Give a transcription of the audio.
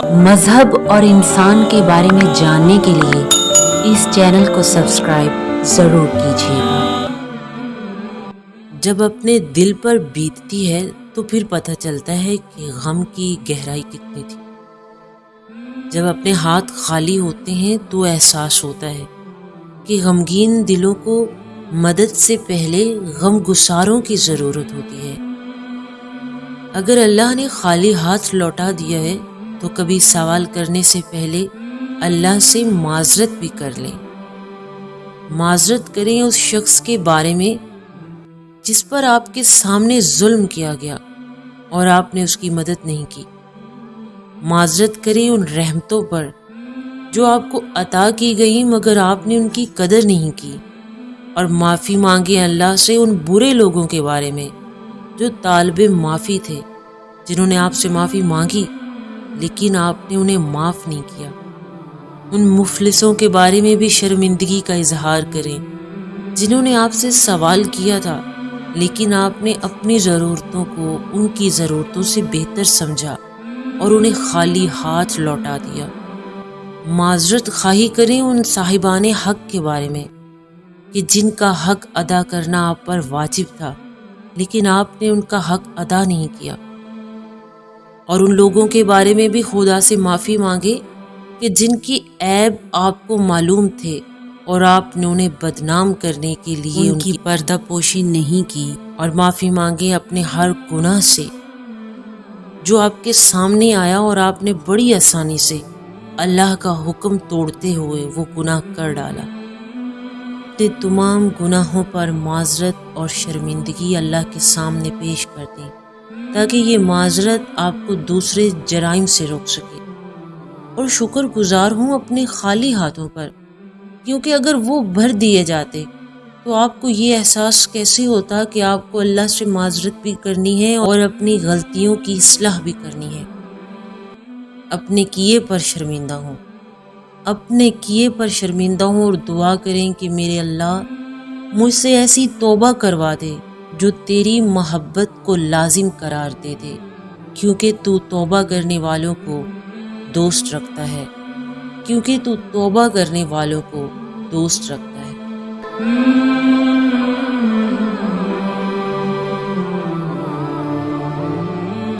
مذہب اور انسان کے بارے میں جاننے کے لیے اس چینل کو سبسکرائب ضرور کیجیے گا۔ جب اپنے دل پر بیتتی ہے تو پھر پتہ چلتا ہے کہ غم کی گہرائی کتنی تھی۔ جب اپنے ہاتھ خالی ہوتے ہیں تو احساس ہوتا ہے کہ غمگین دلوں کو مدد سے پہلے غم گساروں کی ضرورت ہوتی ہے۔ اگر اللہ نے خالی ہاتھ لوٹا دیا ہے تو کبھی سوال کرنے سے پہلے اللہ سے معذرت بھی کر لیں۔ معذرت کریں اس شخص کے بارے میں جس پر آپ کے سامنے ظلم کیا گیا اور آپ نے اس کی مدد نہیں کی۔ معذرت کریں ان رحمتوں پر جو آپ کو عطا کی گئی مگر آپ نے ان کی قدر نہیں کی، اور معافی مانگیں اللہ سے ان برے لوگوں کے بارے میں جو طالب معافی تھے، جنہوں نے آپ سے معافی مانگی لیکن آپ نے انہیں معاف نہیں کیا۔ ان مفلسوں کے بارے میں بھی شرمندگی کا اظہار کریں جنہوں نے آپ سے سوال کیا تھا لیکن آپ نے اپنی ضرورتوں کو ان کی ضرورتوں سے بہتر سمجھا اور انہیں خالی ہاتھ لوٹا دیا۔ معذرت خواہی کریں ان صاحبان حق کے بارے میں کہ جن کا حق ادا کرنا آپ پر واجب تھا لیکن آپ نے ان کا حق ادا نہیں کیا، اور ان لوگوں کے بارے میں بھی خدا سے معافی مانگے کہ جن کی عیب آپ کو معلوم تھے اور آپ نے انہیں بدنام کرنے کے لیے ان کی پردہ پوشی نہیں کی، اور معافی مانگے اپنے ہر گناہ سے جو آپ کے سامنے آیا اور آپ نے بڑی آسانی سے اللہ کا حکم توڑتے ہوئے وہ گناہ کر ڈالا۔ اپنے تمام گناہوں پر معذرت اور شرمندگی اللہ کے سامنے پیش کر دیں تاکہ یہ معذرت آپ کو دوسرے جرائم سے روک سکے، اور شکر گزار ہوں اپنے خالی ہاتھوں پر، کیونکہ اگر وہ بھر دیے جاتے تو آپ کو یہ احساس کیسے ہوتا کہ آپ کو اللہ سے معذرت بھی کرنی ہے اور اپنی غلطیوں کی اصلاح بھی کرنی ہے۔ اپنے کیے پر شرمندہ ہوں، اپنے کیے پر شرمندہ ہوں، اور دعا کریں کہ میرے اللہ مجھ سے ایسی توبہ کروا دے جو تیری محبت کو لازم قرار دے دے، کیونکہ تو توبہ کرنے والوں کو دوست رکھتا ہے، کیونکہ تو توبہ کرنے والوں کو دوست رکھتا ہے۔